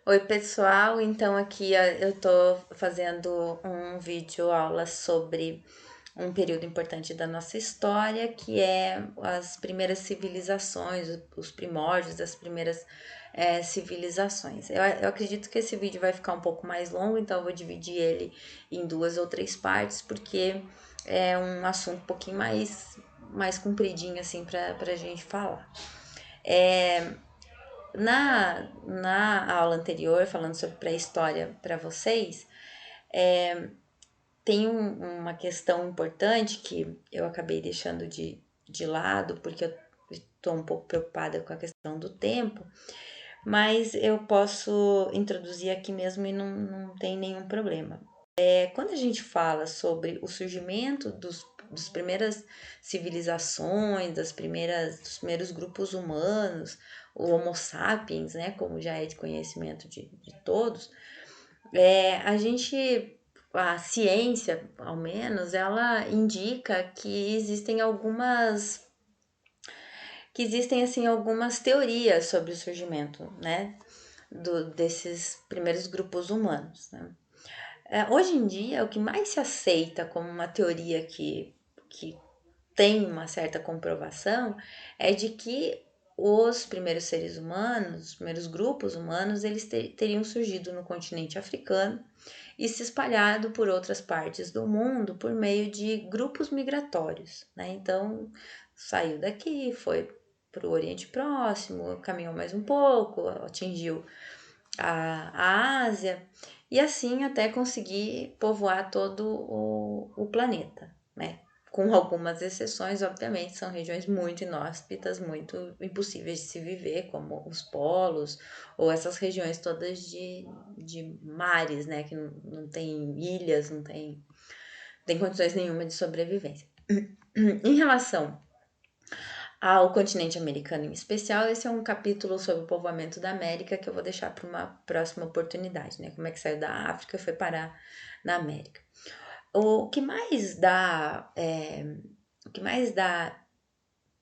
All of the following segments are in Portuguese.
Oi, pessoal. Então, aqui eu tô fazendo um vídeo aula sobre um período importante da nossa história, que é as primeiras civilizações, os primórdios das primeiras civilizações. Eu acredito que esse vídeo vai ficar um pouco mais longo, então eu vou dividir ele em 2 ou 3 partes, porque é um assunto um pouquinho mais compridinho, assim, pra gente falar. Na aula anterior, falando sobre pré-história para vocês, tem uma questão importante que eu acabei deixando de lado, porque eu estou um pouco preocupada com a questão do tempo, mas eu posso introduzir aqui mesmo e não tem nenhum problema. Quando a gente fala sobre o surgimento das primeiras civilizações, dos primeiros grupos humanos, o Homo sapiens, né, como já é de conhecimento de todos, a ciência, ao menos, ela indica que existem assim algumas teorias sobre o surgimento, né, desses primeiros grupos humanos, né? Hoje em dia, o que mais se aceita como uma teoria que tem uma certa comprovação é de que os primeiros seres humanos, os primeiros grupos humanos, eles teriam surgido no continente africano e se espalhado por outras partes do mundo por meio de grupos migratórios, né? Então, saiu daqui, foi para o Oriente Próximo, caminhou mais um pouco, atingiu a Ásia e assim até conseguir povoar todo o planeta, né? Com algumas exceções, obviamente, são regiões muito inóspitas, muito impossíveis de se viver, como os polos, ou essas regiões todas de mares, né? Que não tem ilhas, não tem condições nenhuma de sobrevivência. Em relação ao continente americano em especial, esse é um capítulo sobre o povoamento da América que eu vou deixar para uma próxima oportunidade, né? Como é que saiu da África e foi parar na América. O que mais dá, o que mais dá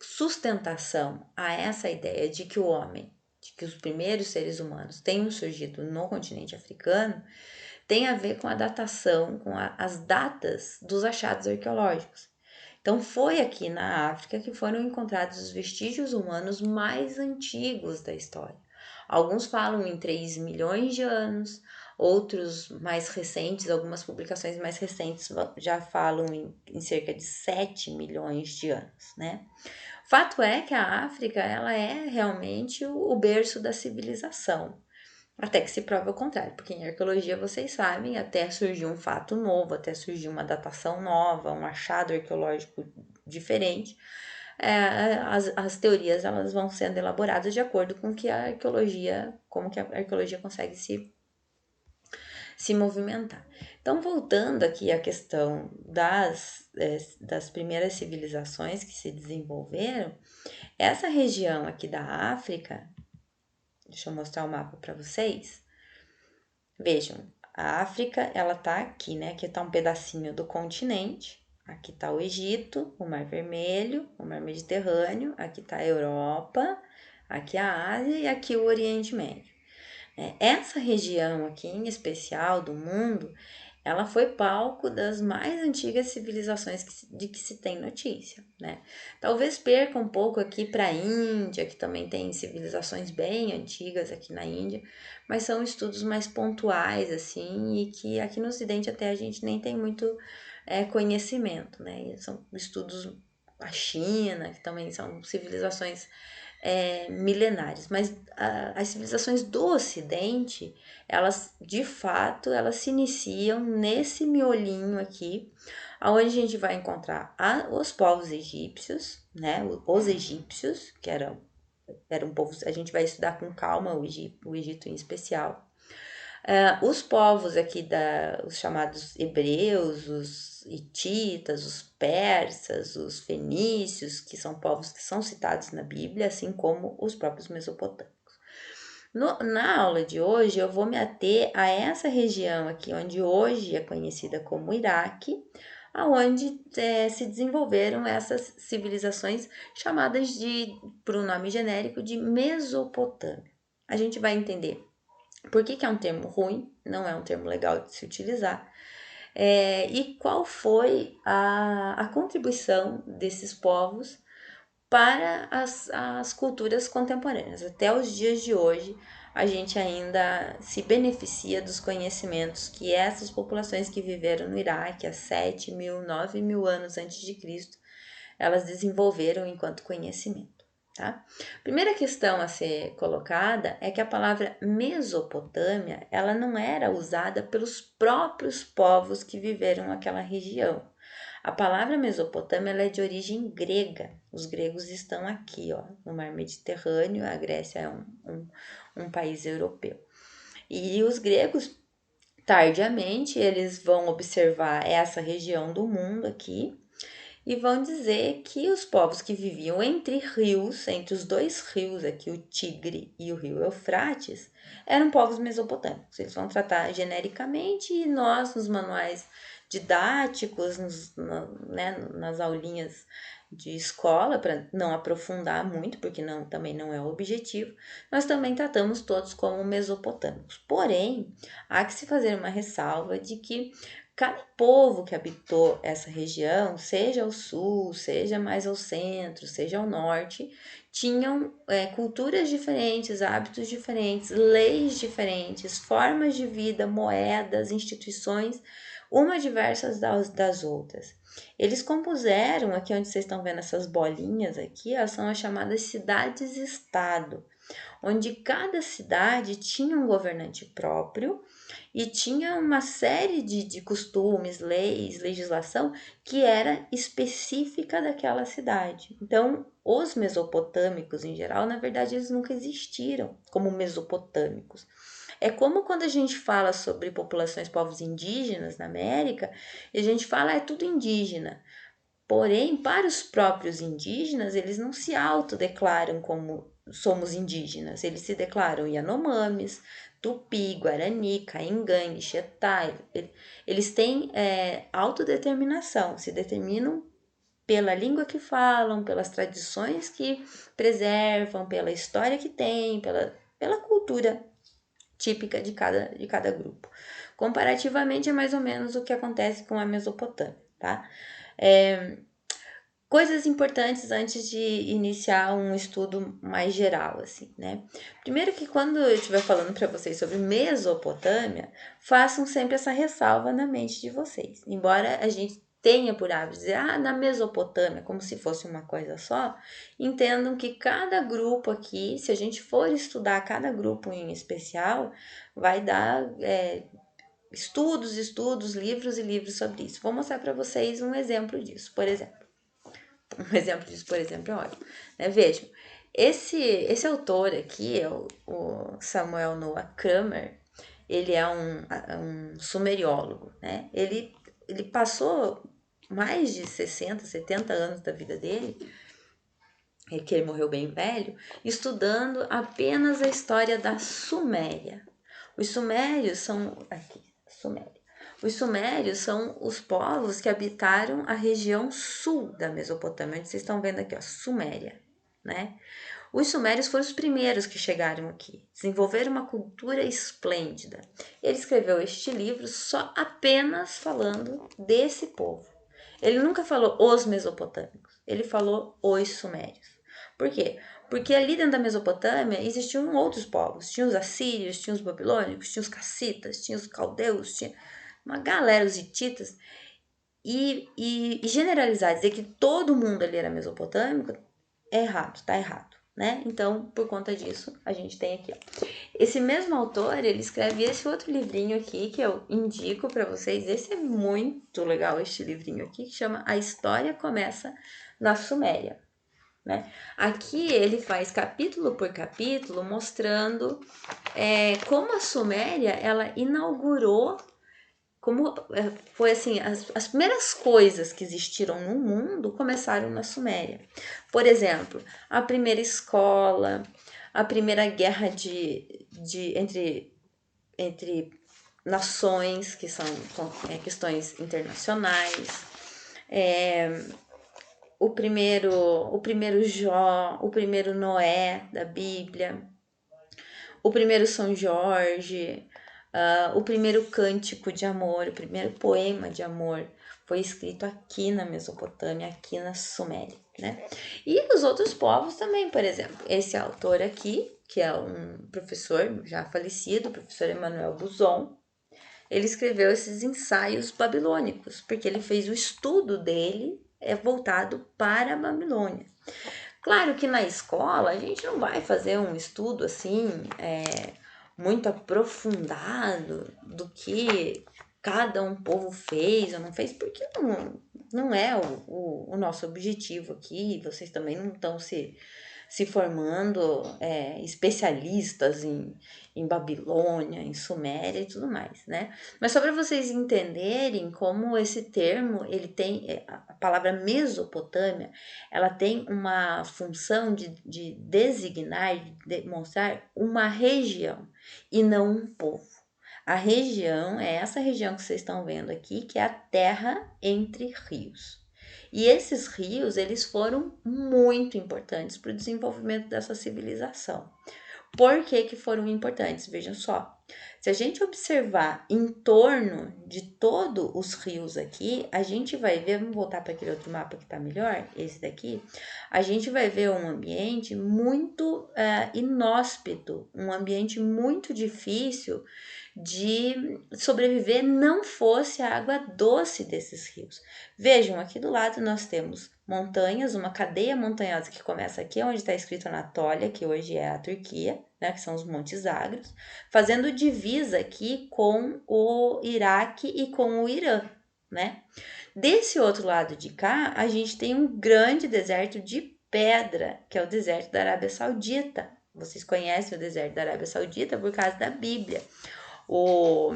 sustentação a essa ideia de que o homem, de que os primeiros seres humanos tenham surgido no continente africano, tem a ver com a datação, as datas dos achados arqueológicos. Então, foi aqui na África que foram encontrados os vestígios humanos mais antigos da história. Alguns falam em 3 milhões de anos, outros mais recentes, algumas publicações mais recentes já falam em cerca de 7 milhões de anos, né? Fato é que a África, ela é realmente o berço da civilização. Até que se prove o contrário, porque em arqueologia vocês sabem, até surgir um fato novo, até surgir uma datação nova, um achado arqueológico diferente, as teorias elas vão sendo elaboradas de acordo com que a arqueologia, como que a arqueologia consegue se movimentar. Então, voltando aqui à questão das primeiras civilizações que se desenvolveram, essa região aqui da África, deixa eu mostrar o mapa para vocês. Vejam, a África, ela tá aqui, né? Aqui tá um pedacinho do continente. Aqui tá o Egito, o Mar Vermelho, o Mar Mediterrâneo. Aqui tá a Europa, aqui a Ásia e aqui o Oriente Médio. Essa região aqui, em especial do mundo, ela foi palco das mais antigas civilizações de que se tem notícia, né? Talvez perca um pouco aqui para a Índia, que também tem civilizações bem antigas aqui na Índia, mas são estudos mais pontuais, assim, e que aqui no Ocidente até a gente nem tem muito conhecimento, né? E são estudos a China, que também são civilizações milenares, mas as civilizações do Ocidente, elas de fato, elas se iniciam nesse miolinho aqui, aonde a gente vai encontrar os povos egípcios, né? Os egípcios, que eram povos, a gente vai estudar com calma o Egito em especial. Os povos aqui, os chamados hebreus, os hititas, os persas, os fenícios, que são povos que são citados na Bíblia, assim como os próprios mesopotâmicos. Na aula de hoje, eu vou me ater a essa região aqui, onde hoje é conhecida como Iraque, aonde se desenvolveram essas civilizações chamadas por um nome genérico de Mesopotâmia. A gente vai entender Por que é um termo ruim? Não é um termo legal de se utilizar. E qual foi a contribuição desses povos para as culturas contemporâneas? Até os dias de hoje, a gente ainda se beneficia dos conhecimentos que essas populações que viveram no Iraque há 7.000, 9.000 anos antes de Cristo, elas desenvolveram enquanto conhecimento. Tá? Primeira questão a ser colocada é que a palavra Mesopotâmia, ela não era usada pelos próprios povos que viveram naquela região. A palavra Mesopotâmia ela é de origem grega. Os gregos estão aqui, ó, no Mar Mediterrâneo. A Grécia é um país europeu. E os gregos, tardiamente, eles vão observar essa região do mundo aqui e vão dizer que os povos que viviam entre rios, entre os dois rios aqui, o Tigre e o rio Eufrates, eram povos mesopotâmicos. Eles vão tratar genericamente e nós, nos manuais didáticos, nas aulinhas de escola, para não aprofundar muito, porque também não é o objetivo, nós também tratamos todos como mesopotâmicos. Porém, há que se fazer uma ressalva de que cada povo que habitou essa região, seja ao sul, seja mais ao centro, seja ao norte, tinham culturas diferentes, hábitos diferentes, leis diferentes, formas de vida, moedas, instituições, uma diversas das outras. Eles compuseram, aqui onde vocês estão vendo essas bolinhas aqui, elas são as chamadas cidades-estado, onde cada cidade tinha um governante próprio e tinha uma série de costumes, leis, legislação que era específica daquela cidade. Então, os mesopotâmicos em geral, na verdade, eles nunca existiram como mesopotâmicos. É como quando a gente fala sobre populações, povos indígenas na América, e a gente fala é tudo indígena. Porém, para os próprios indígenas, eles não se autodeclaram como somos indígenas, eles se declaram Yanomamis, Tupi, Guarani, Caingangue, Xetá. Eles têm autodeterminação, se determinam pela língua que falam, pelas tradições que preservam, pela história que têm, pela cultura típica de cada grupo. Comparativamente, é mais ou menos o que acontece com a Mesopotâmia, tá? Coisas importantes antes de iniciar um estudo mais geral, assim, né? Primeiro que quando eu estiver falando para vocês sobre Mesopotâmia, façam sempre essa ressalva na mente de vocês. Embora a gente tenha por hábito dizer, na Mesopotâmia, como se fosse uma coisa só, entendam que cada grupo aqui, se a gente for estudar cada grupo em especial, vai dar estudos, livros e livros sobre isso. Vou mostrar para vocês um exemplo disso, por exemplo. Um exemplo disso, por exemplo, é ótimo. Vejam, esse autor aqui é o Samuel Noah Kramer. Ele é um sumeriólogo, né? Ele passou mais de 60, 70 anos da vida dele, que ele morreu bem velho, estudando apenas a história da Suméria. Os sumérios são... Aqui, Suméria. Os sumérios são os povos que habitaram a região sul da Mesopotâmia, onde vocês estão vendo aqui, ó, Suméria, né? Os sumérios foram os primeiros que chegaram aqui, desenvolveram uma cultura esplêndida. Ele escreveu este livro só apenas falando desse povo. Ele nunca falou os mesopotâmicos, ele falou os sumérios. Por quê? Porque ali dentro da Mesopotâmia existiam outros povos. Tinha os assírios, tinha os babilônicos, tinha os cassitas, tinha os caldeus, tinha uma galera, os hititas. E generalizar, dizer que todo mundo ali era mesopotâmico, é errado, tá errado, né? Então, por conta disso, a gente tem aqui, ó. Esse mesmo autor, ele escreve esse outro livrinho aqui, que eu indico para vocês. Esse é muito legal, este livrinho aqui, que chama A História Começa na Suméria. Né? Aqui ele faz capítulo por capítulo mostrando como a Suméria ela inaugurou, como foi assim, as primeiras coisas que existiram no mundo começaram na Suméria. Por exemplo, a primeira escola, a primeira guerra entre nações, que são questões internacionais, o primeiro Jó, o primeiro Noé da Bíblia, o primeiro São Jorge, o primeiro cântico de amor, o primeiro poema de amor foi escrito aqui na Mesopotâmia, aqui na Suméria, né? E os outros povos também, por exemplo, esse autor aqui, que é um professor já falecido, o professor Emmanuel Buzon, ele escreveu esses ensaios babilônicos, porque ele fez o estudo dele voltado para a Babilônia. Claro que na escola a gente não vai fazer um estudo assim muito aprofundado do que cada um povo fez ou não fez, porque não é o nosso objetivo aqui. Vocês também não estão se formando especialistas em Babilônia, em Suméria e tudo mais, né? Mas só para vocês entenderem como esse termo, ele tem, a palavra Mesopotâmia, ela tem uma função de designar, de demonstrar uma região e não um povo. A região é essa região que vocês estão vendo aqui, que é a terra entre rios. E esses rios, eles foram muito importantes para o desenvolvimento dessa civilização. Por que que foram importantes? Vejam só. Se a gente observar em torno de todos os rios aqui, a gente vai ver, vamos voltar para aquele outro mapa que está melhor, esse daqui, a gente vai ver um ambiente muito inóspito, um ambiente muito difícil de sobreviver não fosse a água doce desses rios. Vejam, aqui do lado nós temos montanhas, uma cadeia montanhosa que começa aqui onde está escrito Anatólia, que hoje é a Turquia, né, que são os Montes Zagros, fazendo divisa aqui com o Iraque e com o Irã, né? Desse outro lado de cá, a gente tem um grande deserto de pedra, que é o deserto da Arábia Saudita. Vocês conhecem o deserto da Arábia Saudita por causa da Bíblia. O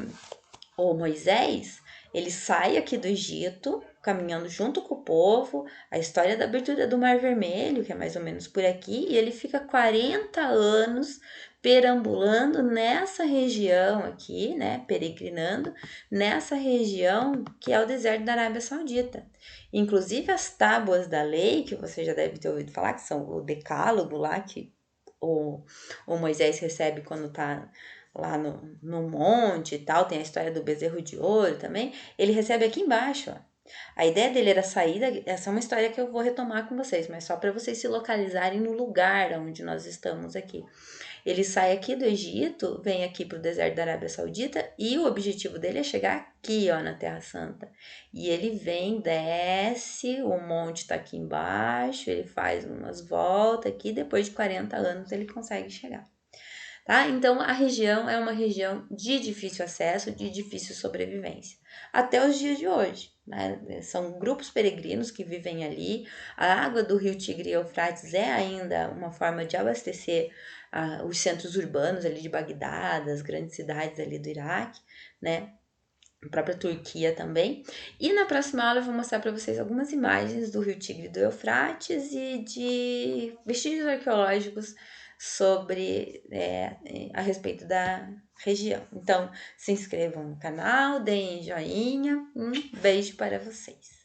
Moisés, ele sai aqui do Egito, caminhando junto com o povo, a história da abertura do Mar Vermelho, que é mais ou menos por aqui, e ele fica 40 anos perambulando nessa região aqui, né, peregrinando nessa região que é o deserto da Arábia Saudita. Inclusive as tábuas da lei, que você já deve ter ouvido falar, que são o decálogo lá, que o Moisés recebe quando tá lá no monte e tal, tem a história do bezerro de ouro também, ele recebe aqui embaixo, ó. A ideia dele era sair, essa é uma história que eu vou retomar com vocês, mas só para vocês se localizarem no lugar onde nós estamos aqui. Ele sai aqui do Egito, vem aqui para o deserto da Arábia Saudita e o objetivo dele é chegar aqui, ó, na Terra Santa. E ele vem, desce, o monte está aqui embaixo, ele faz umas voltas aqui, depois de 40 anos ele consegue chegar. Tá? Então, a região é uma região de difícil acesso, de difícil sobrevivência, até os dias de hoje. Né? São grupos peregrinos que vivem ali. A água do rio Tigre e Eufrates é ainda uma forma de abastecer os centros urbanos ali de Bagdá, das grandes cidades ali do Iraque, né? A própria Turquia também. E na próxima aula eu vou mostrar para vocês algumas imagens do rio Tigre e do Eufrates e de vestígios arqueológicos sobre a respeito da região. Então, se inscrevam no canal, deem joinha, um beijo para vocês.